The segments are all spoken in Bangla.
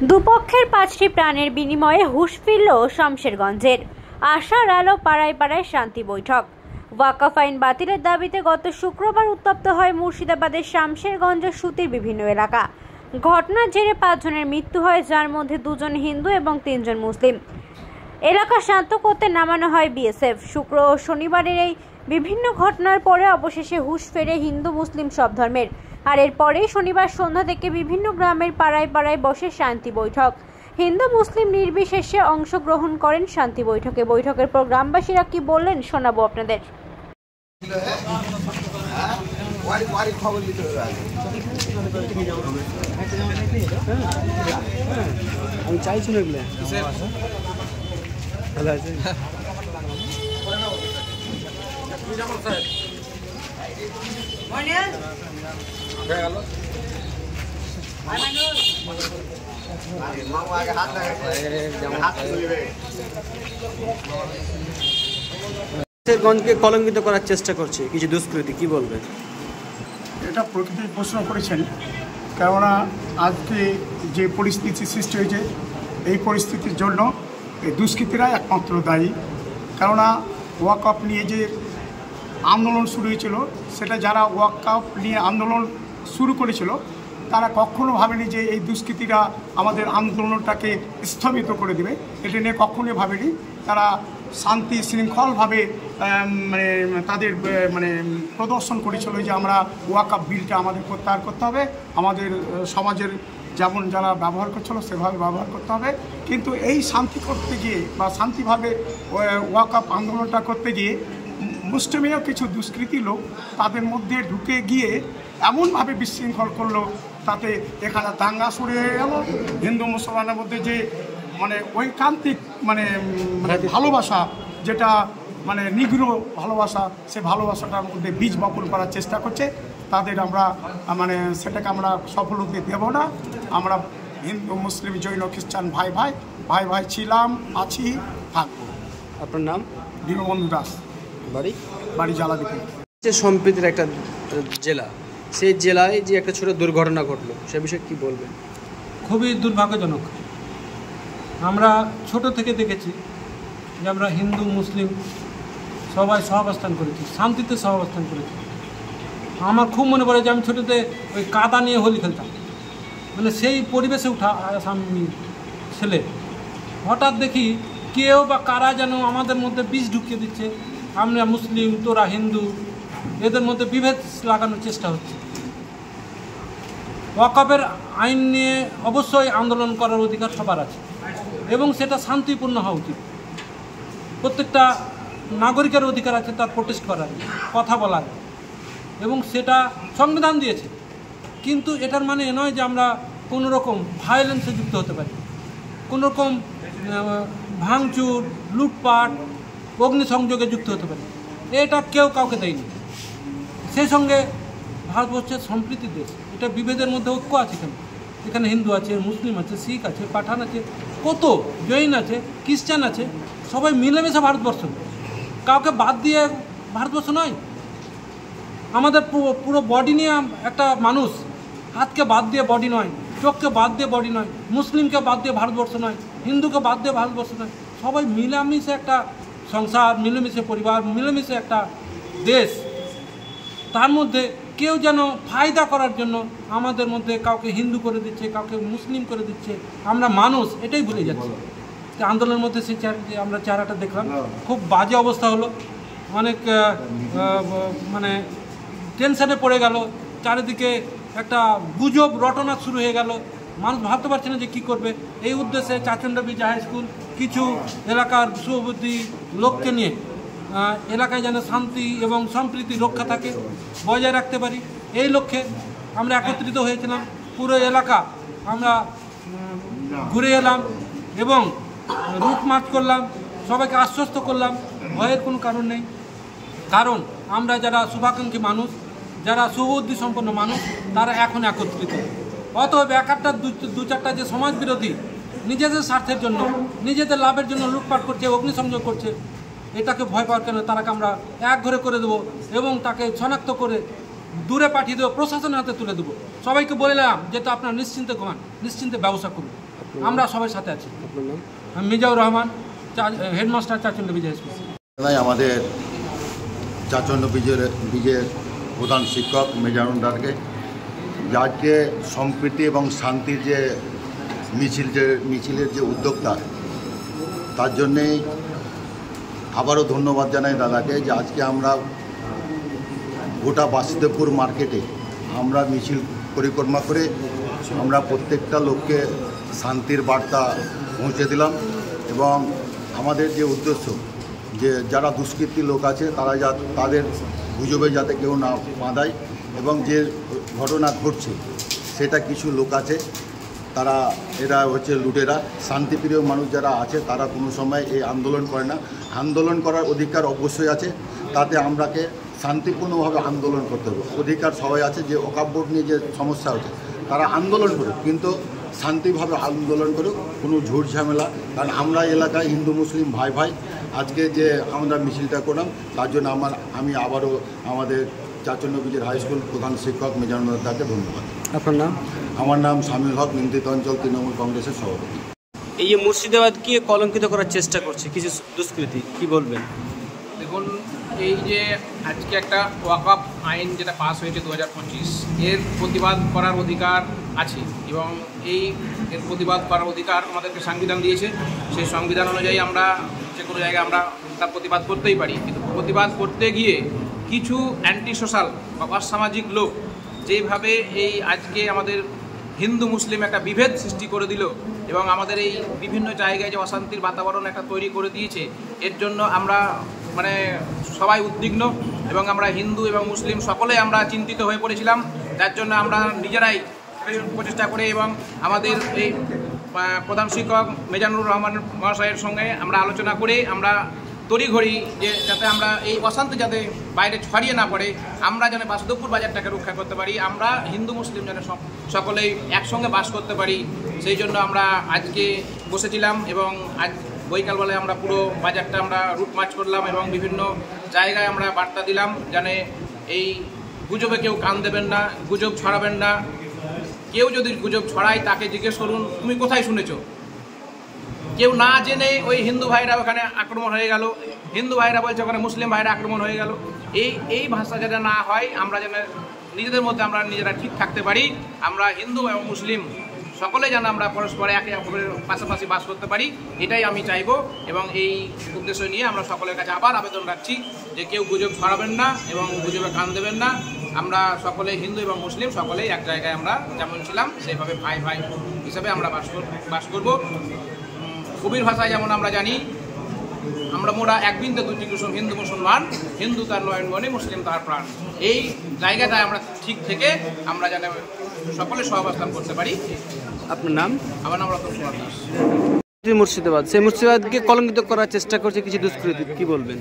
দুপক্ষের 5টি প্রাণের বিনিময়ে হুঁশ ফিরল শমশেরগঞ্জের। আশার আলো পাড়ায় পাড়ায় শান্তি বৈঠক। ওয়াকফ আইন বাতিলের দাবিতে গত শুক্রবার উত্তপ্ত হয় মুর্শিদাবাদের শমশেরগঞ্জ সুতির বিভিন্ন এলাকা। ঘটনার জেরে 5 জনের মৃত্যু হয়, যার মধ্যে 2 জন হিন্দু এবং 3 জন মুসলিম। এলাকা শান্ত করতে নামানো হয় বিএসএফ। শুক্র ও শনিবারের এই বিভিন্ন ঘটনার পরে অবশেষে হুঁশ ফেরে হিন্দু মুসলিম সব ধর্মের। আর এরপরেই শনিবার সন্ধ্যা থেকে বিভিন্ন গ্রামের পাড়ায় পাড়ায় বসে শান্তি বৈঠক। হিন্দু মুসলিম নির্বিশেষে অংশগ্রহণ করেন শান্তি বৈঠকে। বৈঠকের পর গ্রামবাসীরা কি বললেন শোনাবো আপনাদের। আমি চাইছি না এগুলো ভালো আছে। শমশেরগঞ্জকে কলঙ্কিত করার চেষ্টা করছে কিছু দুষ্কৃতী, কি বলবেন? এটা প্রকৃতির প্রশ্ন করেছেন, কেননা আজকে যে পরিস্থিতি সৃষ্টি হয়েছে এই পরিস্থিতির জন্য এই দুষ্কৃতীরা একমাত্র দায়ী। কেননা ওয়াকফ নিয়ে যে আন্দোলন শুরু হয়েছিল, সেটা যারা ওয়াকফ নিয়ে আন্দোলন শুরু করেছিল তারা কখনো ভাবেনি যে এই দুষ্কৃতীরা আমাদের আন্দোলনটাকে স্থগিত করে দেবে। এটা নিয়ে কখনোই ভাবেনি। তারা শান্তি শৃঙ্খলভাবে তাদের প্রদর্শন করেছিল যে আমরা ওয়াকফ বিলটা আমাদের প্রত্যাহার করতে হবে, আমাদের সমাজের যেমন যারা ব্যবহার করছিল সেভাবে ব্যবহার করতে হবে। কিন্তু এই শান্তি করতে গিয়ে বা শান্তিভাবে ওয়াকফ আন্দোলনটা করতে গিয়ে মুসলিমীয় কিছু দুষ্কৃতী লোক তাদের মধ্যে ঢুকে গিয়ে এমনভাবে বিশৃঙ্খল করলো, তাতে এখানে দাঙ্গা শুরু হয়ে গেল। হিন্দু মুসলমানের মধ্যে যে ঐকান্তিক ভালোবাসা, যেটা নিগৃহ ভালোবাসা, সে ভালোবাসাটার মধ্যে বীজ বপন করার চেষ্টা করছে। তাদের আমরা সেটাকে আমরা সফল হতে দেব না। আমরা হিন্দু মুসলিম জৈন খ্রিস্টান ভাই ভাই ছিলাম, আছি, থাকবো। আপনার নাম? দীনবন্ধু দাস। বাড়ি জ্বালাদিপুর। সম্প্রীতির একটা জেলা, সেই জেলায় যে একটা ছোট দুর্ঘটনা ঘটলো, সে বিষয়ে কি বলবেন? খুবই দুর্ভাগ্যজনক। আমরা ছোট থেকে দেখেছি যে আমরা হিন্দু মুসলিম সবাই সহাবস্থান করেছি, শান্তিতে সহাবস্থান করেছি। আমার খুব মনে পড়ে যে আমি ছোটোতে ওই কাদা নিয়ে হোলি খেলতাম, সেই পরিবেশে উঠা আমি ছেলে। হঠাৎ দেখি কেউ বা কারা যেন আমাদের মধ্যে বীজ ঢুকিয়ে দিচ্ছে, আমরা মুসলিম তোরা হিন্দু, এদের মধ্যে বিভেদ লাগানোর চেষ্টা হচ্ছে। ওয়াকফের আইন নিয়ে অবশ্যই আন্দোলন করার অধিকার সবার আছে এবং সেটা শান্তিপূর্ণ হওয়া উচিত। প্রত্যেকটা নাগরিকের অধিকার আছে তার প্রোটেস্ট করার, কথা বলার, এবং সেটা সংবিধান দিয়েছে। কিন্তু এটার মানে এ নয় যে আমরা কোনো রকম ভায়োলেন্সে যুক্ত হতে পারি, কোনো রকম ভাঙচুর, লুটপাট, অগ্নিসংযোগে যুক্ত হতে পারি। এটা কেউ কাউকে দেয়নি। সেই সঙ্গে ভারতবর্ষের সম্প্রীতির দেশ, এটা বিভেদের মধ্যে ঐক্য আছে। এখানে হিন্দু আছে, মুসলিম আছে, শিখ আছে, পাঠান আছে, কত জৈন আছে, খ্রিস্টান আছে, সবাই মিলেমিশে ভারতবর্ষ। কাউকে বাদ দিয়ে ভারতবর্ষ নয়। আমাদের পুরো বডি নিয়ে একটা মানুষ। হাতকে বাদ দিয়ে বডি নয়, চোখকে বাদ দিয়ে বডি নয়, মুসলিমকে বাদ দিয়ে ভারতবর্ষ নয়, হিন্দুকে বাদ দিয়ে ভারতবর্ষ নয়। সবাই মিলেমিশে একটা সংসার, মিলেমিশে পরিবার, মিলেমিশে একটা দেশ। তার মধ্যে কেউ যেন ফায়দা করার জন্য আমাদের মধ্যে কাউকে হিন্দু করে দিচ্ছে, কাউকে মুসলিম করে দিচ্ছে। আমরা মানুষ, এটাই ভুলে যাচ্ছি। আন্দোলনের মধ্যে সেই আমরা চেহারাটা দেখলাম, খুব বাজে অবস্থা হলো। অনেক টেনশনে পড়ে গেল, চারিদিকে একটা গুজব রটনা শুরু হয়ে গেল। মানুষ ভাবতে পারছে না যে কী করবে। এই উদ্দেশ্যে চাচণ্ডবীজ হাই স্কুল কিছু এলাকার শুভবুদ্ধি লোককে নিয়ে এলাকায় যেন শান্তি এবং সম্প্রীতি রক্ষা থাকে, বজায় রাখতে পারি, এই লক্ষ্যে আমরা একত্রিত হয়েছিলাম। পুরো এলাকা আমরা ঘুরে এলাম এবং রুট মার্চ করলাম, সবাইকে আশ্বস্ত করলাম ভয়ের কোনো কারণ নেই। কারণ আমরা যারা শুভাকাঙ্ক্ষী মানুষ, যারা শুভবুদ্ধি সম্পন্ন মানুষ, তারা এখন একত্রিত। অতএব একটা দু চারটা যে সমাজ বিরোধী নিজেদের স্বার্থের জন্য, নিজেদের লাভের জন্য লুটপাট করছে, অগ্নিসংযোগ করছে, এটাকে ভয় পাওয়ার কেন? তারাকে আমরা এক ঘরে করে দেবো এবং তাকে শনাক্ত করে দূরে পাঠিয়ে দেবো, প্রশাসনের হাতে তুলে দেবো। সবাইকে বললাম যে তো আপনার নিশ্চিন্তে ঘুমান, নিশ্চিন্তে ব্যবস্থা করুন, আমরা সবাই সাথে আছি। আমি মিজাউর রহমান, হেডমাস্টার চাচন্ড বিজয় স্কুল। আমাদের চাচন্ড বিজয়ের প্রধান শিক্ষক মেজানুন্ডারকে আজকে সম্প্রীতি এবং শান্তির যে মিছিলের যে উদ্যোক্তা, তার জন্যেই আবারও ধন্যবাদ জানাই দাদাকে যে আজকে আমরা গোটা বাসুদেবপুর মার্কেটে আমরা মিছিল পরিক্রমা করে আমরা প্রত্যেকটা লোককে শান্তির বার্তা পৌঁছে দিলাম। এবং আমাদের যে উদ্দেশ্য যে যারা দুষ্কৃতী লোক আছে তারা তাদের গুজবে যাতে কেউ না বাঁধায়, এবং যে ঘটনা ঘটছে সেটা কিছু লোক আছে তারা এরা হচ্ছে লুটেরা। শান্তিপ্রিয় মানুষ যারা আছে তারা কোনো সময় এই আন্দোলন করে না। আন্দোলন করার অধিকার অবশ্যই আছে, তাতে আমরাকে শান্তিপূর্ণভাবে আন্দোলন করতে হবে। অধিকার সবাই আছে, যে ওয়াকফ নিয়ে যে সমস্যা হচ্ছে তারা আন্দোলন করুক, কিন্তু শান্তিভাবে আন্দোলন করুক, কোনো ঝুট ঝামেলা। কারণ আমরা এলাকায় হিন্দু মুসলিম ভাই ভাই আজকে যে আমরা মিছিলটা করলাম তার জন্য আমি আবারও আমাদের চাচন্ড বিজয় হাই স্কুল প্রধান শিক্ষক মেজানুন্ডারকে ধন্যবাদ। আপনার নাম? আমার নাম শামিউল হক, নিন্দিত অঞ্চল তৃণমূল কংগ্রেসের সভাপতি। এই যে মুর্শিদাবাদকে কলঙ্কিত করার চেষ্টা করছে কিছু দুষ্কৃতী, কি বলবেন? দেখুন, এই যে আজকে একটা ওয়াকফ আইন যেটা পাস হয়েছে 2025, এর প্রতিবাদ করার অধিকার আছে, এবং এর প্রতিবাদ করার অধিকার আমাদেরকে সংবিধান দিয়েছে। সেই সংবিধান অনুযায়ী আমরা যে কোনো জায়গায় আমরা তার প্রতিবাদ করতেই পারি, কিন্তু প্রতিবাদ করতে গিয়ে কিছু অ্যান্টি সোশ্যাল বা অসামাজিক লোক যেভাবে এই আজকে আমাদের হিন্দু মুসলিম একটা বিভেদ সৃষ্টি করে দিল এবং আমাদের এই বিভিন্ন জায়গায় যে অশান্তির বাতাবরণ একটা তৈরি করে দিয়েছে, এর জন্য আমরা সবাই উদ্বিগ্ন, এবং আমরা হিন্দু এবং মুসলিম সকলে আমরা চিন্তিত হয়ে পড়েছিলাম। যার জন্য আমরা নিজেরাই প্রচেষ্টা করে এবং আমাদের এই প্রধান শিক্ষক মেজানুর রহমান মহাশয়ের সঙ্গে আমরা আলোচনা করে আমরা তড়িঘড়ি যে যাতে আমরা এই অশান্তি যাতে বাইরে ছড়িয়ে না পড়ে, আমরা যেন বাসুদেবপুর বাজারটাকে রক্ষা করতে পারি, আমরা হিন্দু মুসলিম যেন সকলেই একসঙ্গে বাস করতে পারি, সেই জন্য আমরা আজকে বসেছিলাম। এবং আজ বৈকালবেলায় আমরা পুরো বাজারটা আমরা রুট মার্চ করলাম এবং বিভিন্ন জায়গায় আমরা বার্তা দিলাম যেন এই গুজবে কেউ কান দেবেন না, গুজব ছড়াবেন না। কেউ যদি গুজব ছড়ায় তাকে জিজ্ঞেস করুন তুমি কোথায় শুনেছো। কেউ না জেনে ওই হিন্দু ভাইরা ওখানে আক্রমণ হয়ে গেল, হিন্দু ভাইরা বলছে ওখানে মুসলিম ভাইরা আক্রমণ হয়ে গেল। এই ভাষা যেন না হয়, আমরা যেন নিজেদের মধ্যে আমরা নিজেরা ঠিক থাকতে পারি, আমরা হিন্দু এবং মুসলিম সকলে যেন আমরা পরস্পর একে অপরের পাশাপাশি বাস করতে পারি, এটাই আমি চাইব। এবং এই উদ্দেশ্য নিয়ে আমরা সকলের কাছে আবার আবেদন রাখছি যে কেউ গুজব ছড়াবেন না এবং গুজবে কান দেবেন না। আমরা সকলে হিন্দু এবং মুসলিম সকলেই এক জায়গায় আমরা যেমন ছিলাম সেইভাবে ভাই ভাই হিসাবে আমরা বাস করব। কবির ভাষায় যেমন আমরা জানি, আমরা মোরা এক বিন্দু দুটি কুসুম হিন্দু মুসলমান, হিন্দু তার নয়ন মণি, মুসলিম তার প্রাণ। এই জায়গাটায় আমরা ঠিক থেকে আমরা যেন সকলে সহাবস্থান করতে পারি। আপনার নাম? আমার নাম রতন কুমার দাস। মুর্শিদাবাদ, সেই মুর্শিদাবাদকে কলঙ্কিত করার চেষ্টা করছে কিছু দুষ্কৃতী, কি বলবেন?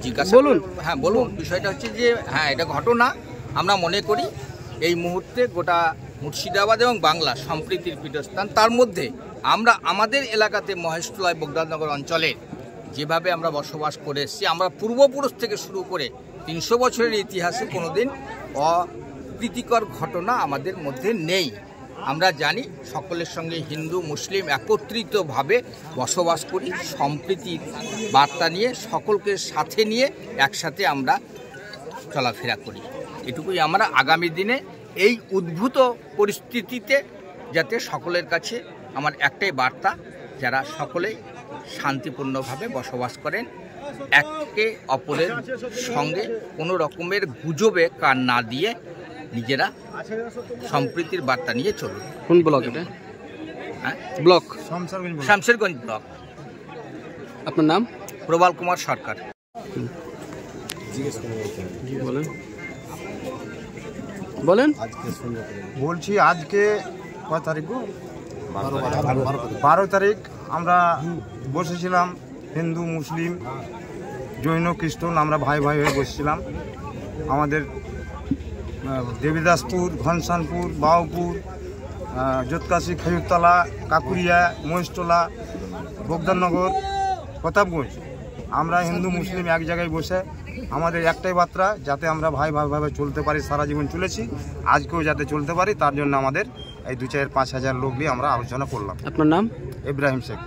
জিজ্ঞাসা বলুন। হ্যাঁ বলুন। বিষয়টা হচ্ছে যে হ্যাঁ, এটা ঘটনা আমরা মনে করি এই মুহূর্তে গোটা মুর্শিদাবাদ এবং বাংলা সম্প্রীতির পীঠস্থান। তার মধ্যে আমরা আমাদের এলাকাতে মহেশতলায় বগদাননগর অঞ্চলে যেভাবে আমরা বসবাস করে এসেছি, আমরা পূর্বপুরুষ থেকে শুরু করে 300 বছরের ইতিহাসে কোনোদিন অপ্রীতিকর ঘটনা আমাদের মধ্যে নেই। আমরা জানি সকলের সঙ্গে হিন্দু মুসলিম একত্রিতভাবে বসবাস করি, সম্প্রীতির বার্তা নিয়ে সকলকে সাথে নিয়ে একসাথে আমরা চলাফেরা করি। এটুকুই আমরা আগামী দিনে এই উদ্ভূত পরিস্থিতিতে যাতে সকলের কাছে আমার একটাই বার্তা, যারা সকলেই শান্তিপূর্ণভাবে বসবাস করেন, একে অপরের সঙ্গে কোনো রকমের গুজবে কান না দিয়ে নিজেরা সম্প্রীতির বার্তা নিয়ে চলুন। কোন ব্লক এটা? Block Shamsherganj block. আপনার নাম? প্রবাল কুমার সরকার। বলেন বলেন। বলছি আজকে কত তারিখ? 12 তারিখ আমরা বসেছিলাম, হিন্দু মুসলিম জৈন খ্রিস্টান আমরা ভাই ভাই হয়ে বসেছিলাম। আমাদের দেবীদাসপুর, ঘনশ্যামপুর, বাউপুর, জোতকাশি, খেজুরতলা, কাকুরিয়া, মহেশতলা, বগদাননগর, প্রতাপগঞ্জ আমরা হিন্দু মুসলিম এক জায়গায় বসে আমাদের একটাই বার্তা, যাতে আমরা ভাইভাবে চলতে পারি, সারা জীবন চলেছি, আজকেও যাতে চলতে পারি, তার জন্য আমাদের এই 2-4-5 হাজার লোক নিয়ে আমরা আলোচনা করলাম। আপনার নাম? ইব্রাহিম শেখ।